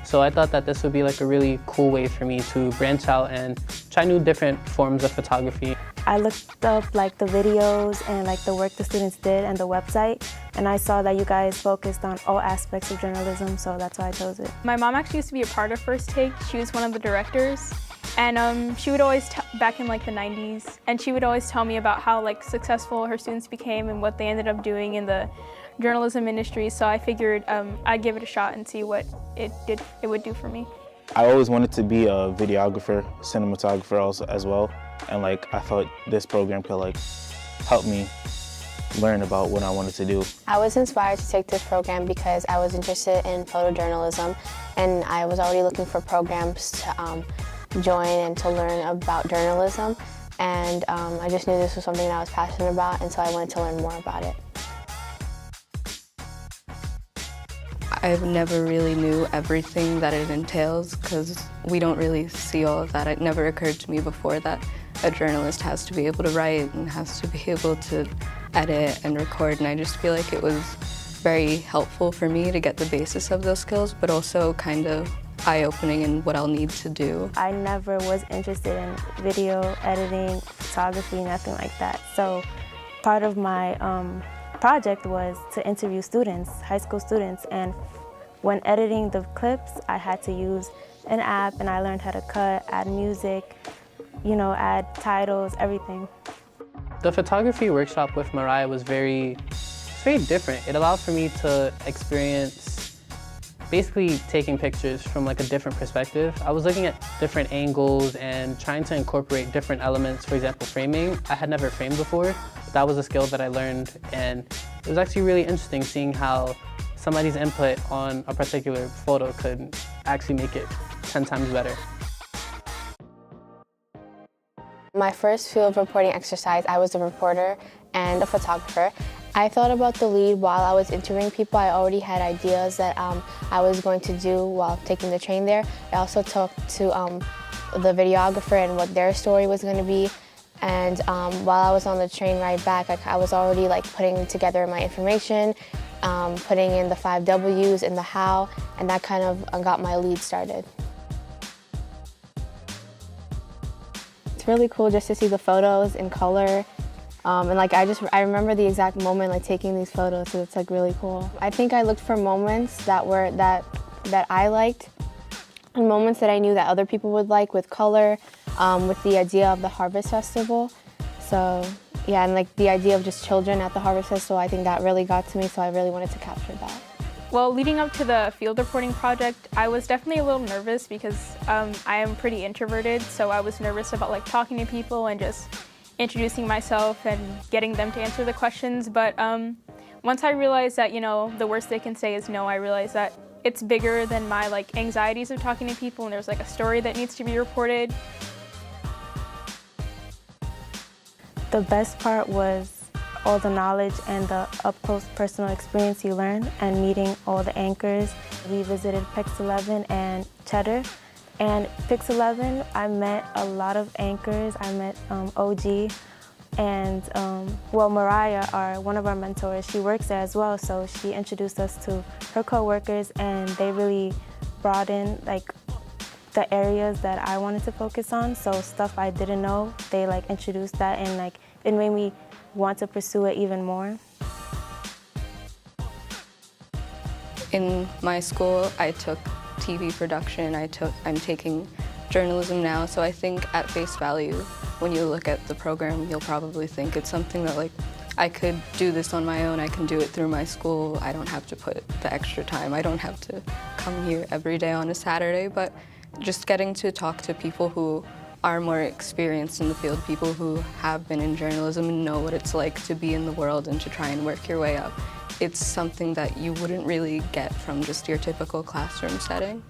So I thought that this would be like a really cool way for me to branch out and try new different forms of photography. I looked up like the videos and like the work the students did and the website, and I saw that you guys focused on all aspects of journalism, so that's why I chose it. My mom actually used to be a part of First Take. She was one of the directors, and she would always, back in like the 90s, and she would always tell me about how like successful her students became and what they ended up doing in the journalism industry, so I figured I'd give it a shot and see what it would do for me. I always wanted to be a videographer, cinematographer also as well, and like I thought this program could like help me learn about what I wanted to do. I was inspired to take this program because I was interested in photojournalism, and I was already looking for programs to join and to learn about journalism, and I just knew this was something that I was passionate about, and so I wanted to learn more about it. I've never really knew everything that it entails because we don't really see all of that. It never occurred to me before that a journalist has to be able to write and has to be able to edit and record, and I just feel like it was very helpful for me to get the basis of those skills, but also kind of eye-opening in what I'll need to do. I never was interested in video editing, photography, nothing like that. So part of my project was to interview students, high school students, and when editing the clips, I had to use an app, and I learned how to cut, add music, you know, add titles, everything. The photography workshop with Mariah was very different. It allowed for me to experience basically taking pictures from like a different perspective. I was looking at different angles and trying to incorporate different elements, for example, framing. I had never framed before. That was a skill that I learned, and it was actually really interesting seeing how somebody's input on a particular photo could actually make it 10 times better. My first field reporting exercise, I was a reporter and a photographer. I thought about the lead while I was interviewing people. I already had ideas that I was going to do while taking the train there. I also talked to the videographer and what their story was going to be. And while I was on the train ride back, I was already like putting together my information, putting in the 5 W's and the how, and that kind of got my lead started. It's really cool just to see the photos in color, and like I remember the exact moment like taking these photos, so it's like really cool. I think I looked for moments that I liked, and moments that I knew that other people would like with color, with the idea of the Harvest Festival. So yeah, and like the idea of just children at the Harvest Festival, I think that really got to me, so I really wanted to capture that. Well, leading up to the field reporting project, I was definitely a little nervous because I am pretty introverted, so I was nervous about like talking to people and just introducing myself and getting them to answer the questions. But once I realized that, you know, the worst they can say is no, I realized that it's bigger than my like anxieties of talking to people, and there's like a story that needs to be reported. The best part was all the knowledge and the up-close personal experience you learn and meeting all the anchors. We visited Pix 11 and Cheddar. And Pix 11, I met a lot of anchors. I met OG and, well, Mariah, one of our mentors, she works there as well, so she introduced us to her coworkers, and they really brought in like the areas that I wanted to focus on. So stuff I didn't know, they like introduced that, and like it made me want to pursue it even more. In my school, I took TV production, I'm taking journalism now, so I think at face value, when you look at the program, you'll probably think it's something that like, I could do this on my own, I can do it through my school, I don't have to put the extra time, I don't have to come here every day on a Saturday, but just getting to talk to people who are more experienced in the field, people who have been in journalism and know what it's like to be in the world and to try and work your way up. It's something that you wouldn't really get from just your typical classroom setting.